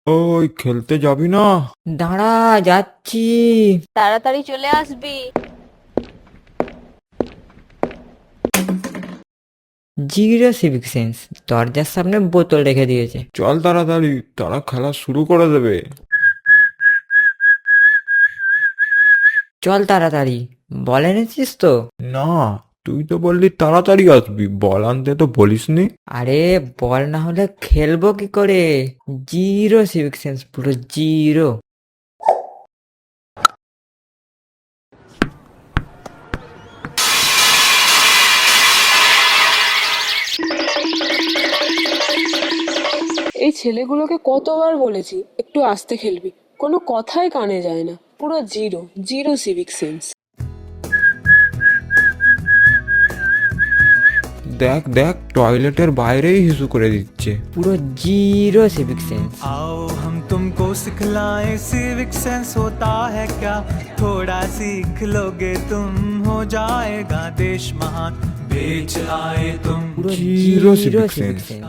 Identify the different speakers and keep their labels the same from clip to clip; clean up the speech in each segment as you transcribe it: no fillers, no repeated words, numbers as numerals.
Speaker 1: ওই খেলতে যাবি না?
Speaker 2: দাঁড়া, যাচ্ছি।
Speaker 3: তাড়াতাড়ি চলে আসবি।
Speaker 2: জিরো সিভিক সেন্স, দরজার সামনে বোতল রেখে দিয়েছে।
Speaker 1: চল তাড়াতাড়ি, তারা খেলা শুরু করে দেবে।
Speaker 2: চল তাড়াতাড়ি, বল এনেছিস তো?
Speaker 1: না, তুই তো বললি তাড়াতাড়ি আসবি, বল আনতে তো বলিসনি।
Speaker 2: আরে বল না হলে খেলবো কি করে? জিরো সিভিক সেন্স, পুরো জিরো।
Speaker 4: এই ছেলেগুলোকে কতবার বলেছি একটু আস্তে খেলবি, কোনো কথাই কানে যায় না। পুরো জিরো জিরো সিভিক সেন্স।
Speaker 1: দেখ দেখ, টয়লেটের বাইরেই হিসু করে দিচ্ছে।
Speaker 2: পুরো জিরো সিভিক সেন্স।
Speaker 5: आओ हम तुमको सिखलाएं सिविक सेंस होता है क्या, थोड़ा सीख लोगे तुम हो जाएगा देश महान, बेच आए तुम।
Speaker 2: পুরো
Speaker 1: zero
Speaker 2: zero
Speaker 1: civic
Speaker 2: civic
Speaker 1: sense.
Speaker 2: Sense.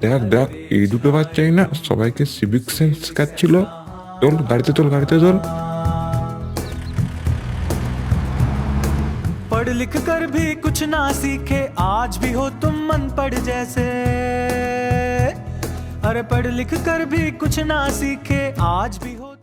Speaker 1: দেখ দেখ, এই দুটো বাচ্চাই না সবাইকে সিভিক সেন্স শেখাচ্ছিল। তোল গাড়িতে, তোল গাড়িতে, তোল।
Speaker 5: पढ़ लिख कर भी कुछ ना सीखे, आज भी हो तुम अनपढ़ जैसे। अरे पढ़ लिख कर भी कुछ ना सीखे, आज भी हो